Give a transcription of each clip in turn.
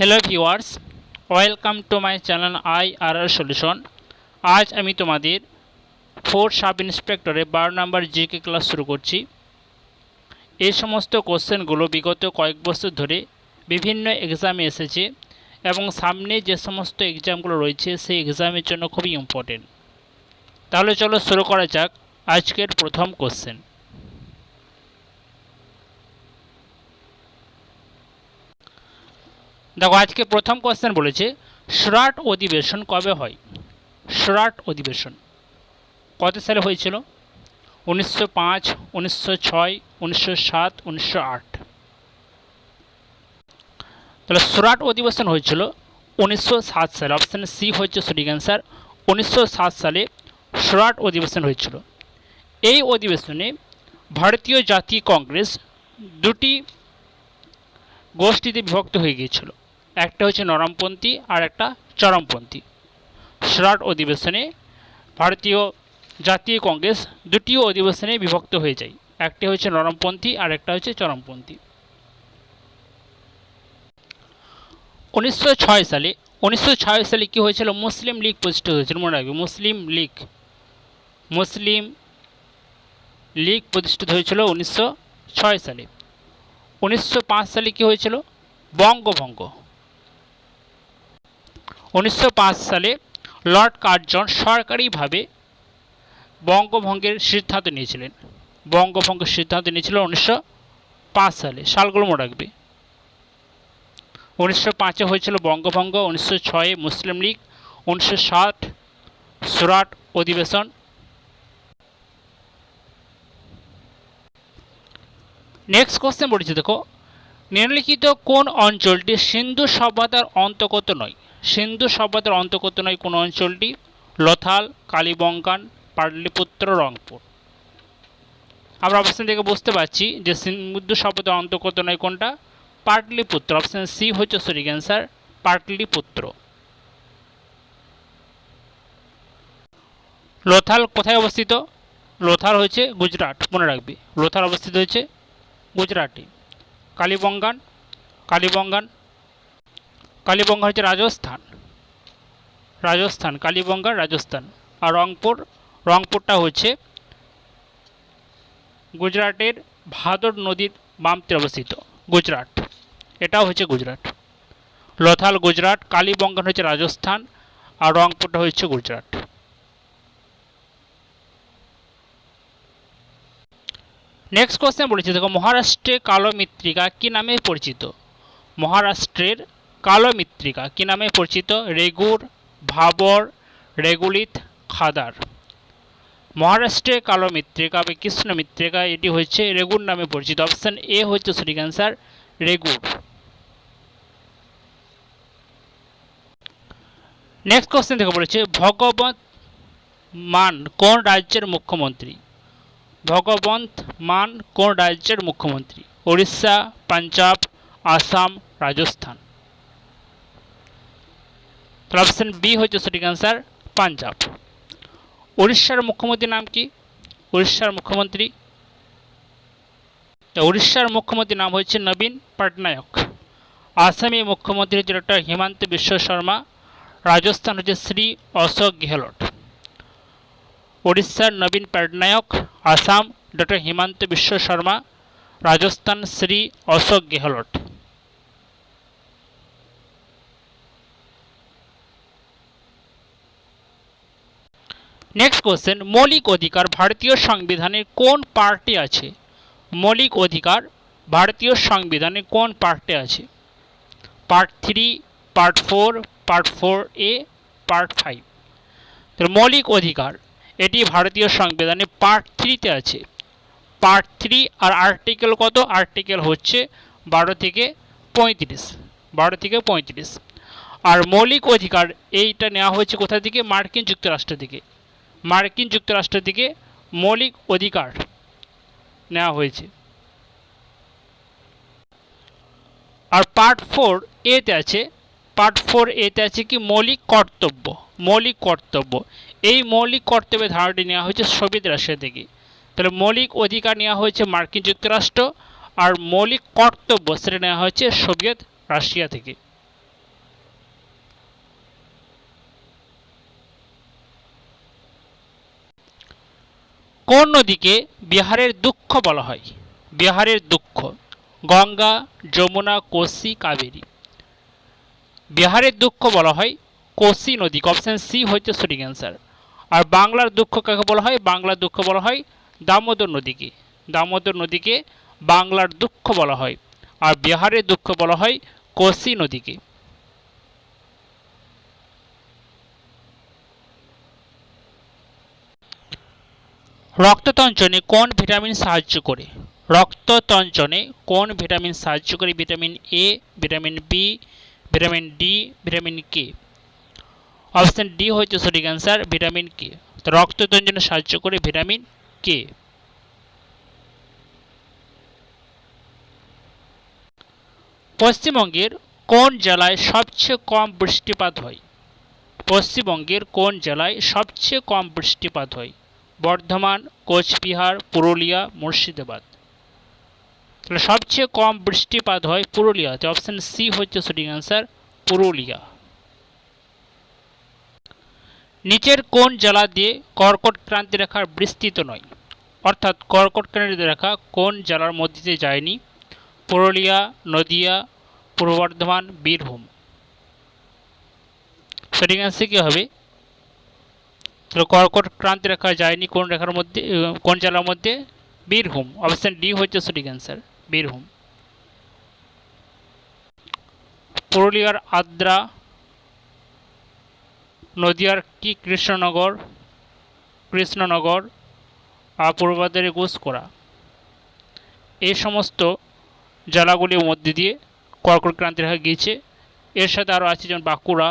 Hello viewers, welcome to my channel IRR solution. আজ আমি তোমাদের 4 সাব ইন্সপেক্টরে 12 নম্বর জিকে ক্লাস শুরু করছি। এই সমস্ত কোশ্চেনগুলো বিগত কয়েক বছর ধরে বিভিন্ন এক্সামে এসেছে এবং সামনে যে সমস্ত এক্সামগুলো রয়েছে সেই এক্সামের জন্য খুবই ইম্পর্টেন্ট। তাহলে চলো শুরু করা যাক আজকের প্রথম কোশ্চেন। দেখো, আজকে প্রথম কোশ্চেন বলেছে সুরাট অধিবেশন কবে হয়। সুরাট অধিবেশন কত সালে হয়েছিল? 1905, 1906, 1907, 1908। তাহলে সুরাট অধিবেশন হয়েছিল 1907 সালে। অপশান সি হচ্ছে সঠিক অ্যান্সার। 1907 সালে সুরাট অধিবেশন হয়েছিল। এই অধিবেশনে ভারতীয় জাতীয় কংগ্রেস দুটি গোষ্ঠীতে বিভক্ত হয়ে গিয়েছিল, একটা হচ্ছে নরমপন্থী আর একটা চরমপন্থী। সুরাট অধিবেশনে ভারতীয় জাতীয় কংগ্রেস দুটি অধিবেশনে বিভক্ত হয়ে যায়, একটি হচ্ছে নরমপন্থী আর একটা হচ্ছে চরমপন্থী। 1906 সালে কি হয়েছিল? মুসলিম লীগ প্রতিষ্ঠিত হয়েছিল। মনে রাখবে, মুসলিম লীগ প্রতিষ্ঠিত হয়েছিল 1906 সালে। 1905 সালে কি হয়েছিল? বঙ্গভঙ্গ। 1905 সালে লর্ড কার্জন সরকারিভাবে বঙ্গভঙ্গের সিদ্ধান্ত নিয়েছিলেন। বঙ্গভঙ্গের সিদ্ধান্ত নিয়েছিল 1905 সালে। সালগুলো মনে রাখবে। 1905-এ হয়েছিল বঙ্গভঙ্গ, 1906-এ মুসলিম লীগ, 1907 সুরাট অধিবেশন। নেক্সট কোশ্চেন বলেছে, দেখো, নিম্নলিখিত কোন অঞ্চলটি সিন্ধু সভ্যতার অন্তর্গত নয়? সিন্ধু সভ্যতার অন্তর্গত নয় কোন অঞ্চলটি? লোথাল, কালীবঙ্গান, পাটলিপুত্র, রংপুর। আমরা অপশান থেকে বুঝতে পারছি যে সিন্ধু সভ্যতার অন্তর্গত নয় কোনটা? পাটলিপুত্র। অপশান সি হচ্ছে সঠিক অ্যান্সার, পাটলিপুত্র। লোথাল কোথায় অবস্থিত? লোথাল হচ্ছে গুজরাট। মনে রাখবে, লোথাল অবস্থিত হচ্ছে গুজরাটে। কালীবঙ্গান হচ্ছে রাজস্থান। কালীবঙ্গান রাজস্থান। আর রংপুরটা হচ্ছে গুজরাটের ভাদর নদীর বাম তীরে অবস্থিত, গুজরাট। এটাও হচ্ছে গুজরাট। লোথাল গুজরাট, কালীবঙ্গান হচ্ছে রাজস্থান, আর রংপুরটা হচ্ছে গুজরাট। নেক্সট কোশ্চেন বলেছে, দেখো, মহারাষ্ট্রে কালো মৃত্তিকা কি নামে পরিচিত? মহারাষ্ট্রের কালো মৃত্তিকা কি নামে পরিচিত? রেগুর, ভাবর, রেগুলিত, খাদার। মহারাষ্ট্রে কালো মৃত্তিকা বা কৃষ্ণ মৃত্তিকা এটি হচ্ছে রেগুর নামে পরিচিত। অপশান এ হচ্ছে সঠিক অ্যান্সার, রেগুর। নেক্সট কোশ্চেন থেকে বলেছে, ভগবত মান কোন রাজ্যের মুখ্যমন্ত্রী? ভগবন্ত মান কোন রাজ্যের মুখ্যমন্ত্রী? উড়িষ্যা, পাঞ্জাব, আসাম, রাজস্থান। অপশন বি হচ্ছে সঠিক অ্যান্সার, পাঞ্জাব। উড়িষ্যার মুখ্যমন্ত্রীর নাম কি? উড়িষ্যার মুখ্যমন্ত্রীর নাম হচ্ছে নবীন পটনায়ক। আসামে মুখ্যমন্ত্রী হচ্ছে ডক্টর হিমন্ত বিশ্ব শর্মা। রাজস্থান হচ্ছে শ্রী অশোক গেহলট। উড়িষ্যার নবীন Patnaik, Assam doctor Himanta Biswa Sarma, Rajasthan Shri Ashok Gehlot. Next question, মৌলিক অধিকার ভারতীয় সংবিধানের কোন পার্টে আছে? মৌলিক অধিকার ভারতীয় সংবিধানে কোন পার্টে আছে? Part 3, part 4, part 4A, part 5। তো মৌলিক অধিকার এটি ভারতীয় সংবিধানে পার্ট 3-তে আছে। পার্ট 3 আর আর্টিকেল কত? আর্টিকেল হচ্ছে 12 থেকে 35। আর মৌলিক অধিকার এইটা নেওয়া হয়েছে কোথা থেকে? মার্কিন যুক্তরাষ্ট্র থেকে মৌলিক অধিকার নেওয়া হয়েছে। আর পার্ট 4A-তে আছে কি? মৌলিক কর্তব্য। এই মৌলিক কর্তব্যের ধারণাটি নেওয়া হয়েছে সোভিয়েত রাশিয়া থেকে। তাহলে মৌলিক অধিকার নেওয়া হয়েছে মার্কিন যুক্তরাষ্ট্র, আর মৌলিক কর্তব্য সেটা নেওয়া হয়েছে সোভিয়েত রাশিয়া থেকে। কোন নদীকে বিহারের দুঃখ বলা হয়? বিহারের দুঃখ। গঙ্গা, যমুনা, কোসি, কাবেরী। বিহারের দুঃখ বলা হয় কোসি নদীকে। অপশন সি হচ্ছে সঠিক অ্যান্সার। আর বাংলার দুঃখ কাকে বলা হয়? বাংলার দুঃখ বলা হয় দামোদর নদীকে। দামোদর নদীকে বাংলার দুঃখ বলা হয়। আর বিহারের দুঃখ বলা হয় কোসি নদীকে। রক্ততঞ্চনে কোন ভিটামিন সাহায্য করে? রক্ততঞ্চনে কোন ভিটামিন সাহায্য করে? Vitamin A, vitamin B, vitamin D, vitamin K. Option D হচ্ছে সঠিক অ্যান্সার, ভিটামিন কে। তো রক্ততঞ্চনে সাহায্য করে ভিটামিন কে। পশ্চিমবঙ্গের কোন জেলায় সবচেয়ে কম বৃষ্টিপাত হয়? পশ্চিমবঙ্গের কোন জেলায় সবচেয়ে কম বৃষ্টিপাত হয়? বর্ধমান, কোচবিহার, পুরুলিয়া, মুর্শিদাবাদ। তাহলে সবচেয়ে কম বৃষ্টিপাত হয় পুরুলিয়াতে। অপশন সি হচ্ছে সঠিক অ্যান্সার, পুরুলিয়া। নিচের কোন জেলা দিয়ে কর্কট ক্রান্তি রেখা বিস্তৃত নয়? অর্থাৎ কর্কট ক্রান্তি রেখা কোন জেলার মধ্যে দিয়ে যায়নি? পুরুলিয়া, নদিয়া, পূর্ব বর্ধমান, বীরভূম। সঠিক অ্যান্সার কী হবে? তো কর্কট ক্রান্তি রেখা যায়নি কোন রেখার মধ্যে, কোন জেলার মধ্যে? বীরভূম। অপশন ডি হচ্ছে সঠিক অ্যান্সার, বীরভূম। পুরুলিয়ার আদ্রা, নদিয়ার কি কৃষ্ণনগর আর পূর্ব বর্ধমানের গুসকরা। এই সমস্ত জেলাগুলির মধ্যে দিয়ে কর্কট ক্রান্তি রেখা গিয়েছে। এর সাথে আরও আছে যেমন বাঁকুড়া।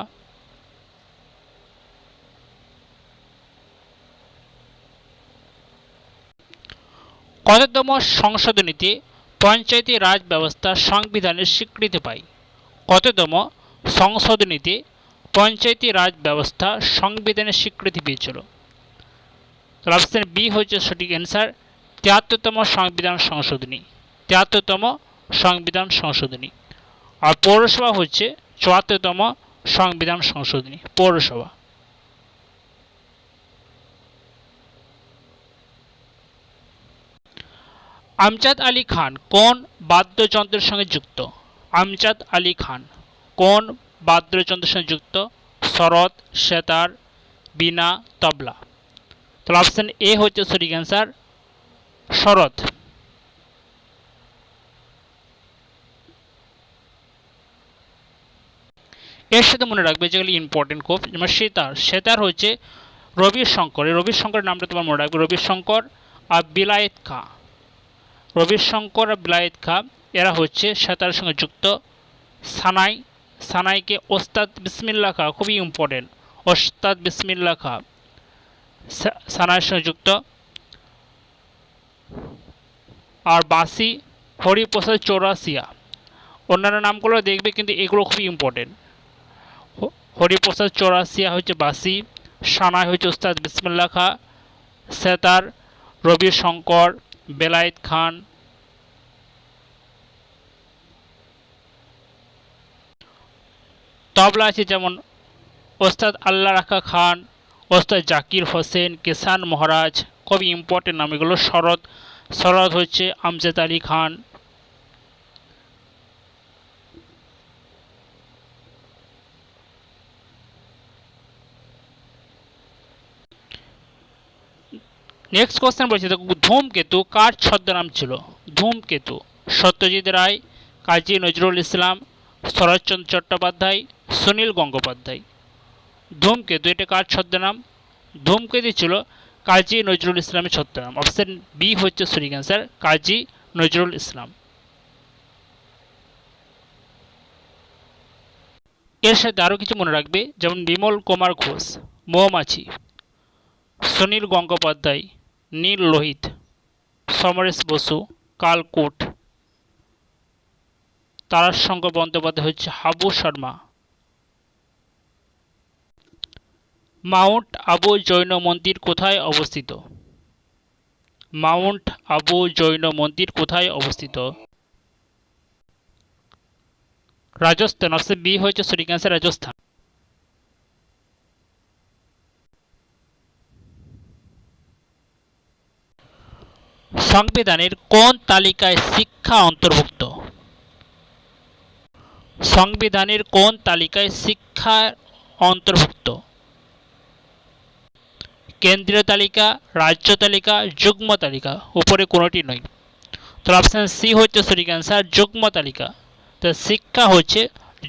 কততম সংশোধনীতে পঞ্চায়েতি রাজ ব্যবস্থা সংবিধানের স্বীকৃতি পায়? কততম সংশোধনীতে পঞ্চায়েতি রাজ ব্যবস্থা সংবিধানের স্বীকৃতি পেয়েছিল? অপশন বি হচ্ছে সঠিক অ্যান্সার, ৭৩তম সংবিধান সংশোধনী। ৭৩তম সংবিধান সংশোধনী। আর পৌরসভা হচ্ছে ৭৪তম সংবিধান সংশোধনী, পৌরসভা। আমজাদ আলী খান কোন বাদ্যযন্ত্রের সঙ্গে যুক্ত? আমজাদ আলী খান কোন বাদ্যযন্ত্রের সঙ্গে যুক্ত? সরোদ, সেতার, বীণা, তবলা। তাহলে অপশন এ হচ্ছে সঠিক অ্যান্সার, সরোদ। এর সাথে মনে রাখবে যেগুলি ইম্পর্টেন্ট খুব, যেমন সেতার। সেতার হচ্ছে রবিশঙ্কর। এই রবিশঙ্করের নামটা তোমার মনে রাখবে, রবিশঙ্কর আর বিলায়েত খাঁ। রবিশঙ্কর আর বিলায়েত খাঁ এরা হচ্ছে সেতারের সঙ্গে যুক্ত। সানাই, সানাইকে ওস্তাদ বিসমিল্লাহ খাঁ, খুবই ইম্পর্টেন্ট, ওস্তাদ বিসমিল্লাহ খাঁ সানাইয়ের সঙ্গে যুক্ত। আর বাঁশি হরিপ্রসাদ চৌরাসিয়া। অন্যান্য নামগুলো দেখবে কিন্তু এগুলো খুবই ইম্পর্টেন্ট। হরিপ্রসাদ চৌরাসিয়া হচ্ছে বাঁশি, সানাই হচ্ছে ওস্তাদ বিসমিল্লাহ খাঁ, সেতার রবিশঙ্কর, বেলায়েত খান। তবলা আছে যেমন ওস্তাদ আল্লাহ রাখা খান, ওস্তাদ জাকির হোসেন, কিষান মহারাজ, খুবই ইম্পর্টেন্ট নাম এগুলো। সরোদ, সরোদ হচ্ছে আমজাদ আলী খান। নেক্সট কোশ্চেন বলছে, ধূমকেতু কার ছদ্মনাম ছিল? ধূমকেতু সত্যজিৎ রায়, কাজী নজরুল ইসলাম, শরৎচন্দ্র চট্টোপাধ্যায়, সুনীল গঙ্গোপাধ্যায়। ধূমকেতু এটা কার ছদ্মনাম? ধূমকেতু ছিল কাজী নজরুল ইসলামের ছদ্মনাম। অপশন বি হচ্ছে সঠিক অ্যান্সার, কাজী নজরুল ইসলাম। এর সাথে আরও কিছু মনে রাখবে, যেমন বিমল কুমার ঘোষ মৌমাছি, সুনীল গঙ্গোপাধ্যায় নীল লোহিত, সমরেশ বসু কালকূট, তারাশঙ্কর বন্দ্যোপাধ্যায় হচ্ছে হাবু শর্মা। মাউন্ট আবু জৈন মন্দির কোথায় অবস্থিত? মাউন্ট আবু জৈন মন্দির কোথায় অবস্থিত? রাজস্থান। অপশন বি হচ্ছে সঠিক অ্যান্সার, রাজস্থান। সংবিধানের কোন তালিকায় শিক্ষা অন্তর্ভুক্ত? সংবিধানের কোন তালিকায় শিক্ষা অন্তর্ভুক্ত? কেন্দ্রীয় তালিকা, রাজ্য তালিকা, যুগ্ম তালিকা, উপরে কোনোটি নয়। তো অপশান সি হচ্ছে সঠিক অ্যান্সার, যুগ্ম তালিকা। তো শিক্ষা হচ্ছে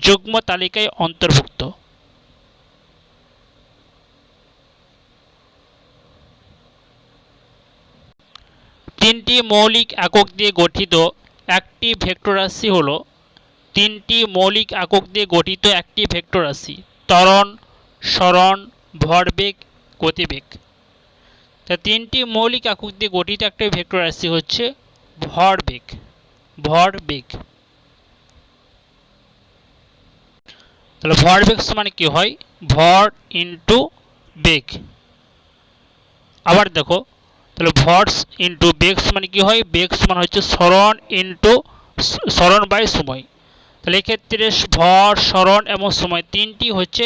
যুগ্ম তালিকায় অন্তর্ভুক্ত। তিনটি মৌলিক একক দিয়ে গঠিত একটি ভেক্টর রাশি হল তিনটি মৌলিক একক দিয়ে গঠিত একটি ভেক্টর রাশি: ত্বরণ, সরণ, ভরবেগ, গতিবেগ। তা তিনটি মৌলিক একক দিয়ে গঠিত একটা ভেক্টর রাশি হচ্ছে ভরবেগ। ভরবেগ। তাহলে ভরবেগ সমান কি হয়? ভর ইন্টু বেগ। আবার দেখো, তাহলে ভর ইন্টু বেগ সমান কি হয়? বেগ সমান হচ্ছে সরণ ইন্টু সরণ বাই সময়। তাহলে এক্ষেত্রে ভর, সরণ এবং সময় তিনটি হচ্ছে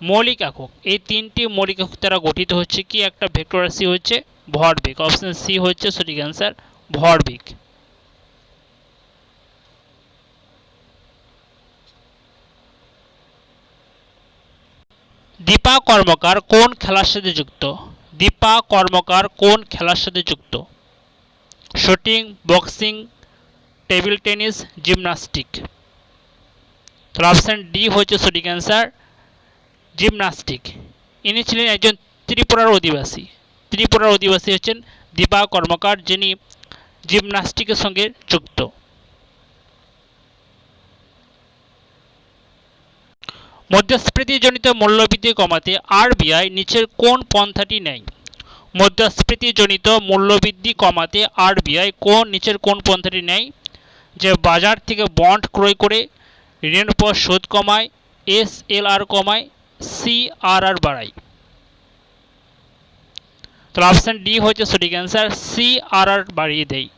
মৌলিক একক। এই তিনটি মৌলিক একক দ্বারা গঠিত হচ্ছে কি একটা ভেক্টর রাশি হচ্ছে ভরবেগ। অপশন সি হচ্ছে সঠিক অ্যান্সার, ভরবেগ। দীপা কর্মকার কোন খেলার সাথে যুক্ত? দীপা কর্মকার কোন খেলার সাথে যুক্ত? Shooting, boxing, table tennis, gymnastic. তাহলে অপশান ডি হচ্ছে সঠিক অ্যান্সার, জিমন্যাস্টিক। ইনি ছিলেন একজন ত্রিপুরার অধিবাসী। ত্রিপুরার অধিবাসী হচ্ছেন দীপা কর্মকার, যিনি জিমন্যাস্টিকের সঙ্গে যুক্ত। মুদ্রাস্ফীতিজনিত মূল্যবৃদ্ধি কমাতে আরবিআই নিচের কোন পন্থাটি নেয়? মুদ্রাস্ফীতিজনিত মূল্যবৃদ্ধি কমাতে আরবিআই নিচের কোন পন্থাটি নেয়? যে বাজার থেকে বন্ড ক্রয় করে ঋণের উপর সুদ কমায়, এসএলআর কমায়, সিআরআর বাড়ায়। তাহলে অপশান ডি হচ্ছে সঠিক অ্যান্সার, সিআরআর বাড়িয়ে দেয়,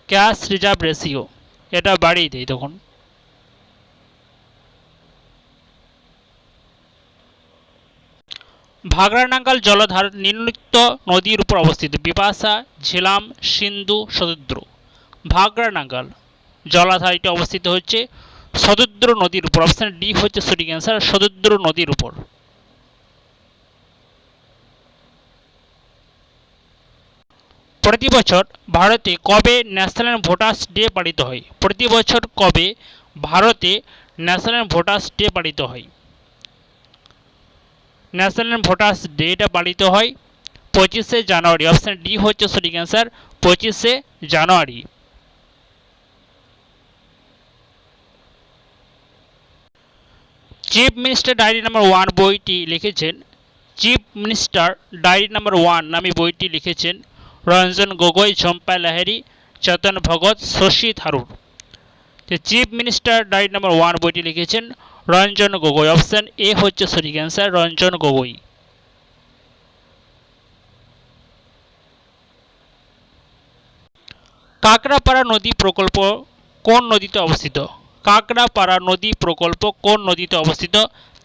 ক্যাশ রিজার্ভ রেশিও, এটা বাড়িয়ে দেয় তখন। ভাগড়ানাগাল জলধার নিম্নলিখিত নদীর উপর অবস্থিত: বিপাশা, ঝিলাম, সিন্ধু, শতদ্রু। ভাগড়ানাগাল জলাধারটি অবস্থিত হচ্ছে শতদ্রু নদীর উপর। অপশন ডি হচ্ছে সঠিক অ্যান্সার, শতদ্রু নদীর উপর। প্রতি বছর ভারতে কবে ন্যাশনাল ভোটার্স ডে পালিত হয়? প্রতি বছর কবে ভারতে ন্যাশনাল ভোটার্স ডে পালিত হয়? ন্যাশনাল ভোটার্স ডেটা পালিত হয় 25শে জানুয়ারি। অপশন ডি হচ্ছে সঠিক অ্যান্সার, 25শে জানুয়ারি। চিফ মিনিস্টার ডায়েরি নাম্বার 1 বইটি লিখেছেন, চিফ মিনিস্টার ডায়েরি নাম্বার 1 নামে বইটি লিখেছেন Ranjan Gogoi, Jhumpa Lahiri, Chetan Bhagat, Shashi Tharoor. Chief minister diary number 1 বইটি লিখেছেন রঞ্জন গগৈ। অপশন এ হচ্ছে সঠিক অ্যান্সার, রঞ্জন গগৈ। কাকড়াপাড়া নদী প্রকল্প কোন নদীতে অবস্থিত? কাকড়াপাড়া নদী প্রকল্প কোন নদীতে অবস্থিত?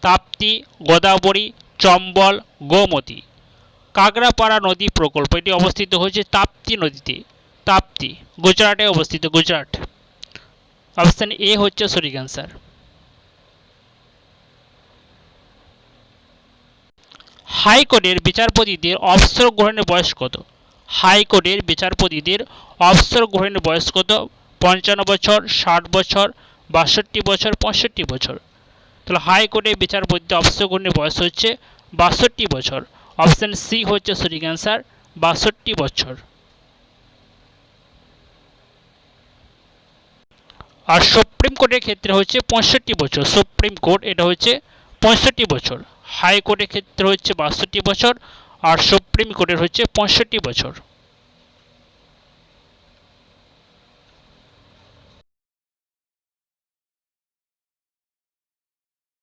তাপ্তি, গোদাবরী, চম্বল, গোমতী। কাকড়াপাড়া নদী প্রকল্প এটি অবস্থিত হচ্ছে তাপ্তি নদীতে। তাপ্তি গুজরাটে অবস্থিত, গুজরাট। অপশন এ হচ্ছে সঠিক অ্যান্সার। হাইকোর্টের বিচারপতিদের অবসর গ্রহণের বয়স কত? হাইকোর্টের বিচারপতিদের অবসর গ্রহণের বয়স কত? 55 বছর, 60 বছর, 62 বছর, 65 বছর। তাহলে হাইকোর্টের বিচারপতিদের অবসর গ্রহণের বয়স হচ্ছে 62 বছর। অপশন সি হচ্ছে সঠিক অ্যান্সার, 62 বছর। আর সুপ্রিম কোর্টের ক্ষেত্রে হচ্ছে 65 বছর। সুপ্রিম কোর্ট এটা হচ্ছে 65 বছর। হাইকোর্টের ক্ষেত্রে হচ্ছে 62 বছর আর সুপ্রিম কোর্টের হচ্ছে 65 বছর।